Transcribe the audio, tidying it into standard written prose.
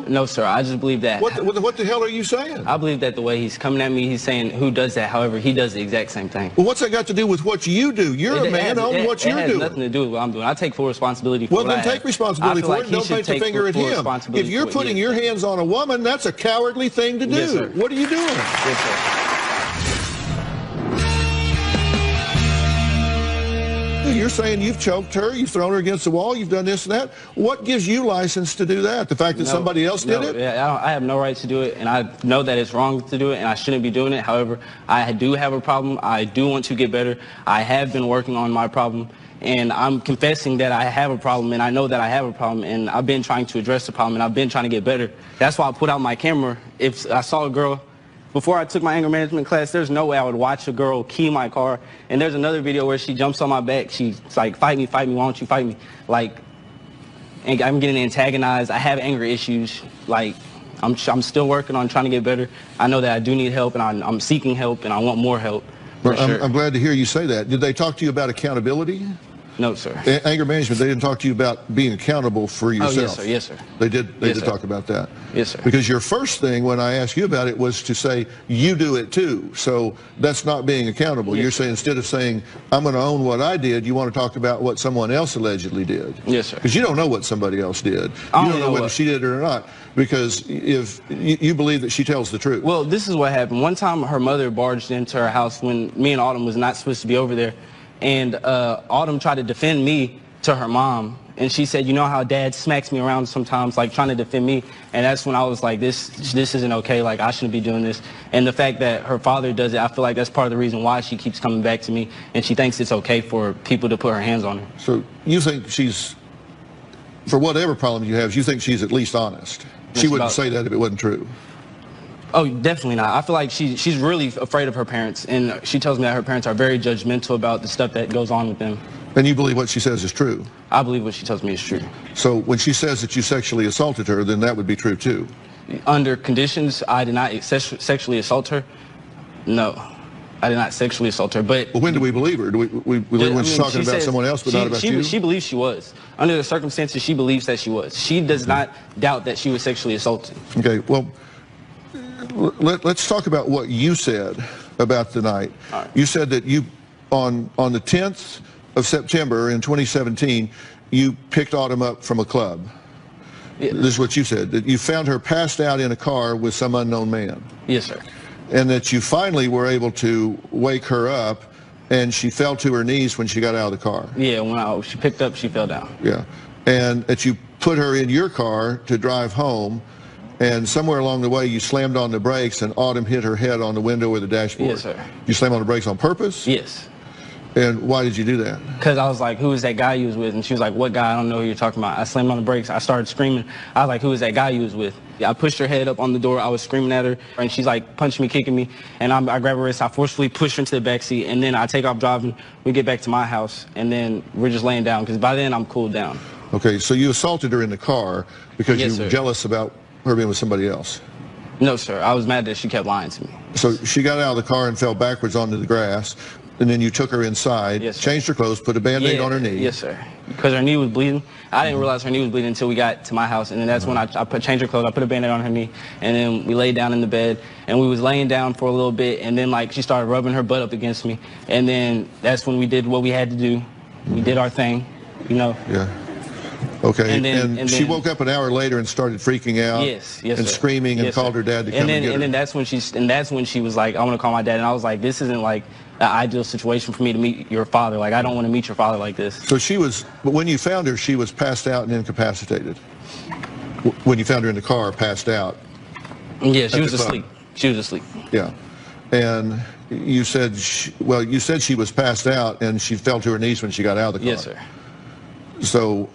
No, sir. I just believe that. What the hell are you saying? I believe that the way he's coming at me, he's saying who does that. However, he does the exact same thing. Well, what's that got to do with what you do? You're a man on what you're doing. It has nothing to do with what I'm doing. I take full responsibility for it. Well, then take responsibility for it and don't point the finger at him. If you're putting your hands on a woman, that's a cowardly thing to do. Yes, sir. What are you doing? Yes, sir. You're saying you've choked her, you've thrown her against the wall, you've done this and that. What gives you license to do that? The fact that somebody else did it? I have no right to do it, and I know that it's wrong to do it, and I shouldn't be doing it. However, I do have a problem. I do want to get better. I have been working on my problem, and I'm confessing that I have a problem, and I know that I have a problem, and I've been trying to address the problem, and I've been trying to get better. That's why I put out my camera. If I saw a girl, before I took my anger management class, there's no way I would watch a girl key my car. And there's another video where she jumps on my back. She's like, fight me, why don't you fight me? Like, and I'm getting antagonized. I have anger issues. Like, I'm still working on trying to get better. I know that I do need help, and I'm seeking help, and I want more help. I'm glad to hear you say that. Did they talk to you about accountability? No, sir. Anger management, they didn't talk to you about being accountable for yourself? Oh, yes, sir. Yes, sir. They did talk about that? Yes, sir. Because your first thing when I asked you about it was to say, you do it too. So that's not being accountable. Yes, You're sir. saying instead of saying, I'm going to own what I did, you want to talk about what someone else allegedly did. Yes, sir. Because you don't know what somebody else did. You don't know whether she did it or not. Because if you believe that she tells the truth. Well, this is what happened. One time her mother barged into her house when me and Autumn was not supposed to be over there. And Autumn tried to defend me to her mom, and she said, you know how dad smacks me around sometimes, like trying to defend me. And that's when I was like, this isn't okay, like I shouldn't be doing this. And the fact that her father does it, I feel like that's part of the reason why she keeps coming back to me, and she thinks it's okay for people to put her hands on her. So you think she's, for whatever problem you have, you think she's at least honest? She wouldn't say that if it wasn't true. Oh, definitely not. I feel like she's really afraid of her parents, and she tells me that her parents are very judgmental about the stuff that goes on with them. And you believe what she says is true? I believe what she tells me is true. So when she says that you sexually assaulted her, then that would be true too? Under conditions, I did not sexually assault her. No, I did not sexually assault her. But when do we believe her? Do we believe when she's talking about someone else but not about you? She believes she was. Under the circumstances, she believes that she was. She does not doubt that she was sexually assaulted. Okay, well, let's talk about what you said about the night. Right. You said that you, on the 10th of September in 2017, you picked Autumn up from a club. Yeah. This is what you said, that you found her passed out in a car with some unknown man. Yes, sir. And that you finally were able to wake her up, and she fell to her knees when she got out of the car. Yeah, when she picked up, she fell down. Yeah. And that you put her in your car to drive home, and somewhere along the way you slammed on the brakes and Autumn hit her head on the window or the dashboard. Yes, sir. You slammed on the brakes on purpose? Yes. And why did you do that? Because I was like, who is that guy you was with? And she was like, what guy? I don't know who you're talking about. I slammed on the brakes. I started screaming. I was like, who is that guy you was with? I pushed her head up on the door. I was screaming at her, and she's like punching me, kicking me. And I grab her wrist. I forcefully push her into the backseat, and then I take off driving. We get back to my house, and then we're just laying down because by then I'm cooled down. Okay, so you assaulted her in the car because Yes, you were sir. jealous about her being with somebody else. No, sir. I was mad that she kept lying to me. So she got out of the car and fell backwards onto the grass, and then you took her inside, Yes, sir. changed her clothes, put a Band-Aid on her knee. Yes, sir. Because her knee was bleeding. I didn't realize her knee was bleeding until we got to my house, and then that's when I changed her clothes. I put a Band-Aid on her knee, and then we laid down in the bed, and we was laying down for a little bit, and then like she started rubbing her butt up against me, and then that's when we did what we had to do. We did our thing, you know. Yeah. Okay, and then she woke up an hour later and started freaking out. Yes, and sir. screaming and Yes, called sir. her dad to come and get her. And then that's when she was like, I want to call my dad, and I was like, this isn't like an ideal situation for me to meet your father. Like, I don't want to meet your father like this. So but when you found her, she was passed out and incapacitated. When you found her in the car, passed out. Yeah, she was asleep. She was asleep. Yeah, and you said, you said she was passed out and she fell to her knees when she got out of the car. Yes, sir. So